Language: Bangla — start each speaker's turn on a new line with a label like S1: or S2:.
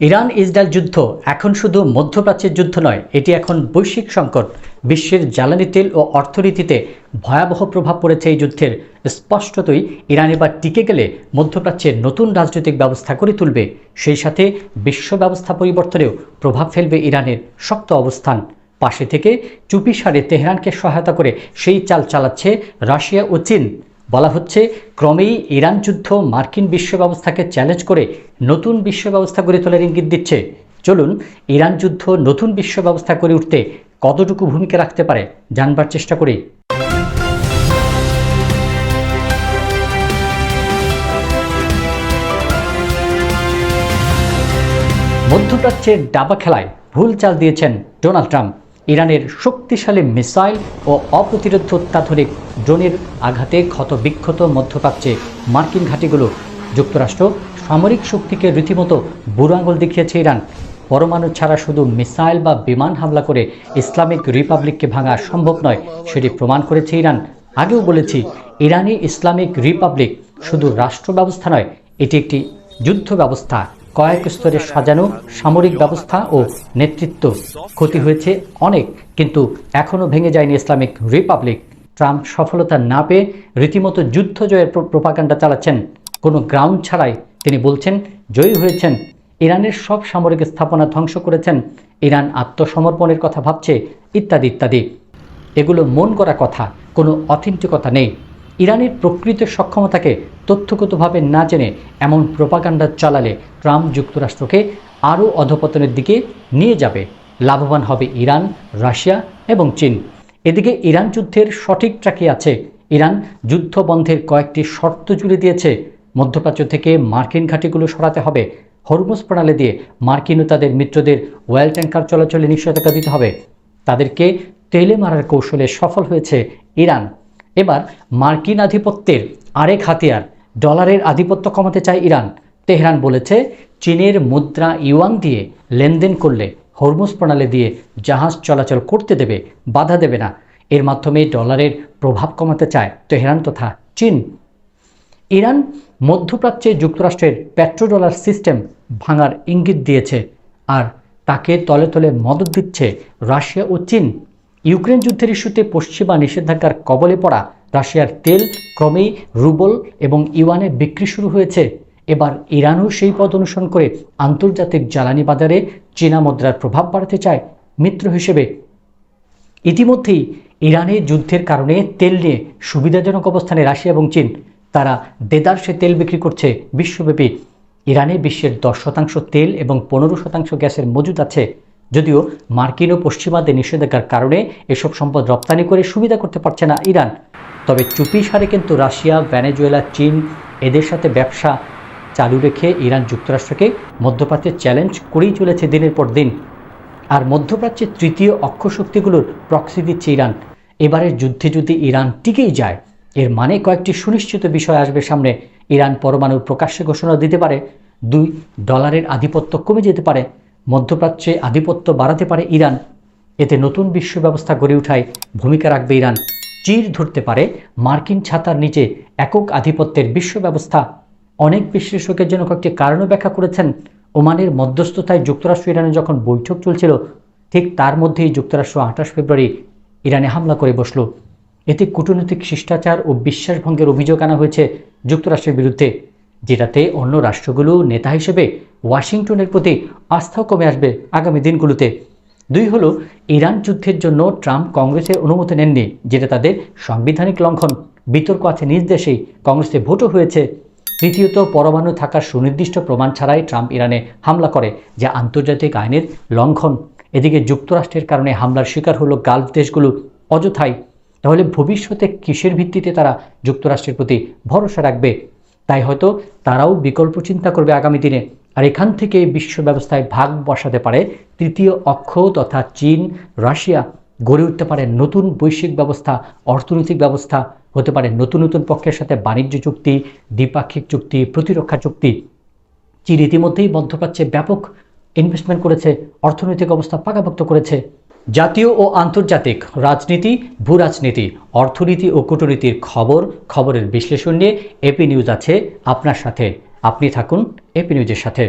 S1: ইরান ইসরায়েল যুদ্ধ এখন শুধু মধ্যপ্রাচ্যের যুদ্ধ নয়, এটি এখন বৈশ্বিক সংকট। বিশ্বের জ্বালানি তেল ও অর্থনীতিতে ভয়াবহ প্রভাব পড়েছে এই যুদ্ধের। স্পষ্টতই ইরান এবার টিকে গেলে মধ্যপ্রাচ্যের নতুন রাজনৈতিক ব্যবস্থা করে তুলবে, সেই সাথে বিশ্ব ব্যবস্থা পরিবর্তনেও প্রভাব ফেলবে ইরানের শক্ত অবস্থান। পাশে থেকে চুপিসারে তেহরানকে সহায়তা করে সেই চাল চালাচ্ছে রাশিয়া ও চীন। বলা হচ্ছে ক্রমেই ইরান যুদ্ধ মার্কিন বিশ্ব ব্যবস্থাকে চ্যালেঞ্জ করে নতুন বিশ্ব ব্যবস্থা গড়ে তোলার ইঙ্গিত দিচ্ছে। চলুন ইরান যুদ্ধ নতুন বিশ্ব ব্যবস্থা করে উঠতে কতটুকু ভূমিকা রাখতে পারে জানবার চেষ্টা করি। মধ্যপ্রাচ্যের দাবা খেলায় ভুল চাল দিয়েছেন ডোনাল্ড ট্রাম্প। ইরানের শক্তিশালী মিসাইল ও অপ্রতিরোধ্য অত্যাধুনিক ড্রোনের আঘাতে ক্ষতবিক্ষত মধ্যপ্রাচ্যে মার্কিন ঘাঁটিগুলো। যুক্তরাষ্ট্র সামরিক শক্তিকে রীতিমতো বুড়ো আঙুল দেখিয়েছে ইরান। পরমাণু ছাড়া শুধু মিসাইল বা বিমান হামলা করে ইসলামিক রিপাবলিককে ভাঙা সম্ভব নয়, সেটি প্রমাণ করেছে ইরান। আগেও বলেছি, ইরানি ইসলামিক রিপাবলিক শুধু রাষ্ট্র ব্যবস্থা নয়, এটি একটি যুদ্ধ ব্যবস্থা। কয়েক স্তরে সাজানো সামরিক ব্যবস্থা ও নেতৃত্ব। ক্ষতি হয়েছে অনেক, কিন্তু এখনও ভেঙে যায়নি ইসলামিক রিপাবলিক। ট্রাম্প সফলতা না পেয়ে রীতিমতো যুদ্ধ জয়ের প্রোপাগান্ডা চালাচ্ছেন। কোনো গ্রাউন্ড ছাড়াই তিনি বলছেন জয়ী হয়েছেন। ইরানের সব সামরিক স্থাপনা ধ্বংস করেছেন, ইরান আত্মসমর্পণের কথা ভাবছে, ইত্যাদি ইত্যাদি। এগুলো মন গড়া কথা, কোনো অথেন্টিকতা নেই। ইরানের প্রকৃত সক্ষমতাকে তথ্যগতভাবে না জেনে এমন প্রোপাগান্ডা চালালে ট্রাম্প যুক্তরাষ্ট্রকে আরও অধঃপতনের দিকে নিয়ে যাবে। লাভবান হবে ইরান, রাশিয়া এবং চীন। এদিকে ইরান যুদ্ধের সঠিক ট্র্যাকে আছে। ইরান যুদ্ধ বন্ধের কয়েকটি শর্ত জুড়ে দিয়েছে। মধ্যপ্রাচ্য থেকে মার্কিন ঘাঁটিগুলো সরাতে হবে। হরমুজ প্রণালী দিয়ে মার্কিন ও তাদের মিত্রদের ওয়েল ট্যাঙ্কার চলাচলে নিষেধাজ্ঞা দিতে হবে। তাদেরকে তেলে মারার কৌশলে সফল হয়েছে ইরান। এবার মার্কিন আধিপত্যের আরেক হাতিয়ার ডলারের আধিপত্য কমাতে চায় ইরান। তেহরান বলেছে চীনের মুদ্রা ইউয়ান দিয়ে লেনদেন করলে হরমুজ প্রণালী দিয়ে জাহাজ চলাচল করতে দেবে, বাধা দেবে না। এর মাধ্যমে ডলারের প্রভাব কমাতে চায় তেহরান তথা চীন। ইরান মধ্যপ্রাচ্যে যুক্তরাষ্ট্রের পেট্রোডলার সিস্টেম ভাঙার ইঙ্গিত দিয়েছে, আর তাকে তলে তলে মদত দিচ্ছে রাশিয়া ও চীন। ইউক্রেন যুদ্ধের ইস্যুতে পশ্চিমা নিষেধাজ্ঞার কবলে পড়া রাশিয়ার তেল ক্রমেই রুবল এবং ইউয়ানে বিক্রি শুরু হয়েছে। এবার ইরানও সেই পথ অনুসরণ করে আন্তর্জাতিক জ্বালানি বাজারে চীনা মুদ্রার প্রভাব বাড়াতে চায় মিত্র হিসেবে। ইতিমধ্যেই ইরানের যুদ্ধের কারণে তেল নিয়ে সুবিধাজনক অবস্থানে রাশিয়া এবং চীন। তারা দেদারসে তেল বিক্রি করছে বিশ্বব্যাপী। ইরানে বিশ্বের 10% তেল এবং 15% গ্যাসের মজুদ আছে। যদিও মার্কিন ও পশ্চিমাদের নিষেধাজ্ঞার কারণে এসব সম্পদ রপ্তানি করে সুবিধা করতে পারছে না ইরান। তবে চুপিসারে কিন্তু রাশিয়া, ভেনেজুয়েলা, চীন এদের সাথে ব্যবসা চালু রেখে ইরান যুক্তরাষ্ট্রকে মধ্যপ্রাচ্যে চ্যালেঞ্জ করেই চলেছে দিনের পর দিন। আর মধ্যপ্রাচ্যের তৃতীয় অক্ষশক্তিগুলোর প্রক্সি দিচ্ছে ইরান। এবারের যুদ্ধে যদি ইরান টিকেই যায়, এর মানে কয়েকটি সুনিশ্চিত বিষয় আসবে সামনে। ইরান পরমাণু প্রকাশ্যে ঘোষণা দিতে পারে। 2, ডলারের আধিপত্য কমে যেতে পারে। মধ্যপ্রাচ্যে আধিপত্য বাড়াতে পারে ইরান। এতে নতুন বিশ্ব ব্যবস্থা গড়ে ওঠায় ভূমিকা রাখবে ইরান। চির ধরতে পারে মার্কিন ছাতার নিচে একক আধিপত্যের বিশ্ব ব্যবস্থা। অনেক বিশ্লেষকের জন্য কয়েকটি কারণও ব্যাখ্যা করেছেন। ওমানের মধ্যস্থতায় যুক্তরাষ্ট্র ইরানে যখন বৈঠক চলছিল, ঠিক তার মধ্যেই যুক্তরাষ্ট্র 28 ফেব্রুয়ারি ইরানে হামলা করে বসল। এতে কূটনৈতিক শিষ্টাচার ও বিশ্বাসভঙ্গের অভিযোগ আনা হয়েছে যুক্তরাষ্ট্রের বিরুদ্ধে, যেটাতে অন্য রাষ্ট্রগুলো নেতা হিসেবে ওয়াশিংটনের প্রতি আস্থাও কমে আসবে আগামী দিনগুলোতে। 2 হলো ইরান যুদ্ধের জন্য ট্রাম্প কংগ্রেসের অনুমতি নেননি, যেটা তাদের সাংবিধানিক লঙ্ঘন। বিতর্ক আছে নিজ দেশেই, কংগ্রেসে ভোটও হয়েছে। তৃতীয়ত, পরমাণু থাকার সুনির্দিষ্ট প্রমাণ ছাড়াই ট্রাম্প ইরানে হামলা করে, যা আন্তর্জাতিক আইনের লঙ্ঘন। এদিকে যুক্তরাষ্ট্রের কারণে হামলার শিকার হলো গালফ দেশগুলো অযথাই। তাহলে ভবিষ্যতে কিসের ভিত্তিতে তারা যুক্তরাষ্ট্রের প্রতি ভরসা রাখবে? তাই হয়তো তারাও বিকল্প চিন্তা করবে আগামী দিনে। আর এখান থেকে বিশ্ব ব্যবস্থায় ভাগ বসাতে পারে তৃতীয় অক্ষ তথা চীন, রাশিয়া। গড়ে উঠতে পারে নতুন বৈশ্বিক ব্যবস্থা, অর্থনৈতিক ব্যবস্থা। হতে পারে নতুন নতুন পক্ষের সাথে বাণিজ্য চুক্তি, দ্বিপাক্ষিক চুক্তি, প্রতিরক্ষা চুক্তি। চীন ইতিমধ্যেই মধ্যপ্রাচ্যে ব্যাপক ইনভেস্টমেন্ট করেছে, অর্থনৈতিক অবস্থা পাকাপোক্ত করেছে। জাতীয় ও আন্তর্জাতিক রাজনীতি, ভূরাজনীতি, অর্থনীতি ও কূটনীতির খবরের বিশ্লেষণ নিয়ে এপি নিউজ আছে আপনার সাথে। আপনি থাকুন এপি নিউজের সাথে।